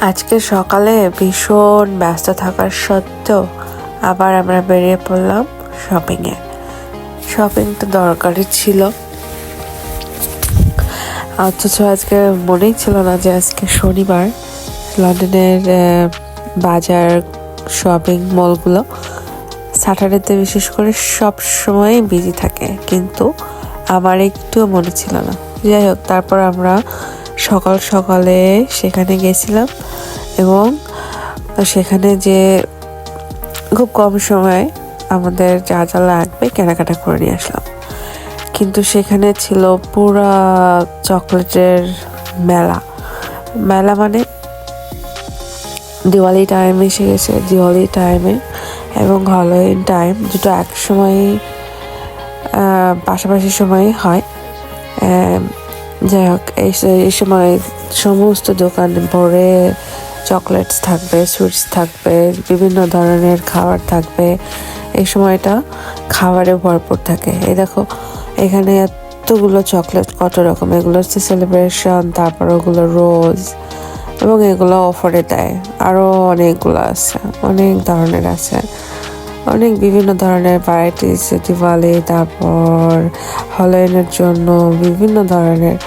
আজকে সকালে ভীষণ ব্যস্ত থাকার সত্ত্বেও আবার আমরা বেরিয়ে পড়লাম শপিংয়ে। শপিং তো দরকারই ছিল, অথচ আজকে মনেই ছিল না যে আজকে শনিবার। লন্ডনের বাজার শপিং মলগুলো স্যাটারডেতে বিশেষ করে সব সময় বিজি থাকে, কিন্তু আমার একটুও মনে ছিল না। যাই হোক, তারপর আমরা সকালে সেখানে গেছিলাম এবং সেখানে যে খুব কম সময়ে আমাদের যা যা লাগবে কেনাকাটা করে নিয়ে আসলাম। কিন্তু সেখানে ছিল পুরা চকলেটের মেলা মানে দিওয়ালি টাইম এসে গেছে। দিওয়ালি টাইমে এবং হ্যালোউইন টাইম দুটো একসময় পাশাপাশি সময়ে হয়। যাই হোক, এই সময় সমস্ত দোকান ভরে চকলেটস থাকবে, সুইটস থাকবে, বিভিন্ন ধরনের খাবার থাকবে। এই সময়টা খাবারে ভরপুর থাকে। এই দেখো, এখানে এতগুলো চকলেট, কত রকম। এগুলো হচ্ছে সেলিব্রেশন, তারপর ওগুলো রোজ, এবং এগুলো অফারে দেয়। আরও অনেকগুলো আছে, অনেক ধরনের আছে, অনেক বিভিন্ন ধরনের ভ্যারাইটিস। দিওয়ালি, তারপর হ্যালোউইনের জন্য বিভিন্ন ধরনের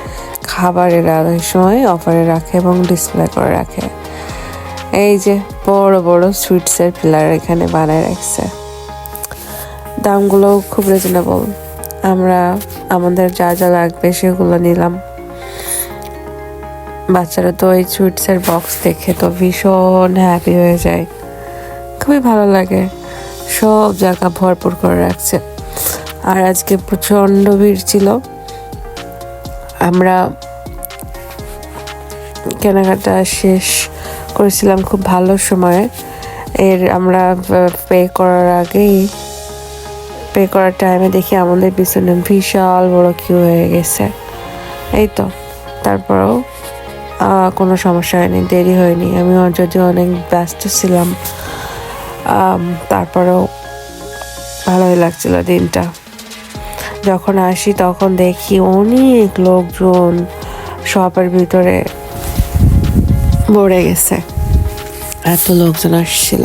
খাবারেরা এই সময় অফারে রাখে এবং ডিসপ্লে করে রাখে। এই যে বড় বড় সুইটসের পিলার এখানে বানায় রাখছে, দামগুলো খুব রিজনেবল। আমরা আমাদের যা যা লাগবে সেগুলো নিলাম। বাচ্চারা তো এই সুইটসের বক্স দেখে তো ভীষণ হ্যাপি হয়ে যায়, খুবই ভালো লাগে। সব জায়গা ভরপুর করে রাখছে। আর আজকে প্রচণ্ড ভিড় ছিল। আমরা কেনাকাটা শেষ করেছিলাম খুব ভালো সময়ে। আমরা পে করার টাইমে দেখি আমাদের পিছনে বিশাল বড় কিউ হয়ে গেছে। এই তো, তারপরেও কোনো সমস্যা হয়নি, দেরি হয়নি। আমি যদিও অনেক ব্যস্ত ছিলাম, তারপরেও ভালোই লাগছিল দিনটা। যখন আসি তখন দেখি অনেক লোকজন শপের ভিতরে ভরে গেছে, এত লোকজন আসছিল।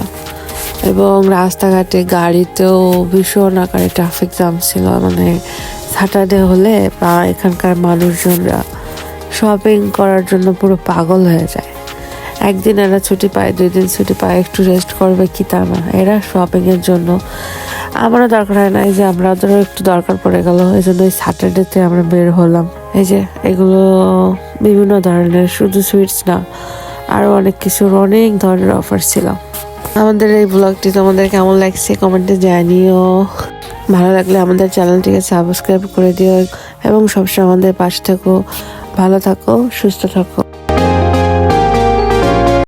এবং রাস্তাঘাটে গাড়িতেও ভীষণ আকারে ট্রাফিক জ্যাম ছিল। মানে স্যাটারডে হলে বা এখানকার মানুষজনরা শপিং করার জন্য পুরো পাগল হয়ে যায়। একদিন এরা ছুটি পায়, 2 দিন ছুটি পায়, একটু রেস্ট করবে কি তা না, এরা শপিংয়ের জন্য। আমারও দরকার হয় না, এই যে আমাদেরও একটু দরকার পড়ে গেল, এই জন্য এই স্যাটারডেতে আমরা বের হলাম। এই যে এগুলো বিভিন্ন ধরনের, শুধু সুইটস না, আরও অনেক কিছুর অনেক ধরনের অফার ছিল। আমাদের এই ব্লগটি তোমাদের কেমন লাগছে কমেন্টে জানিও। ভালো লাগলে আমাদের চ্যানেলটিকে সাবস্ক্রাইব করে দিও এবং সবসময় আমাদের পাশে থাকো। ভালো থাকো, সুস্থ থাকো।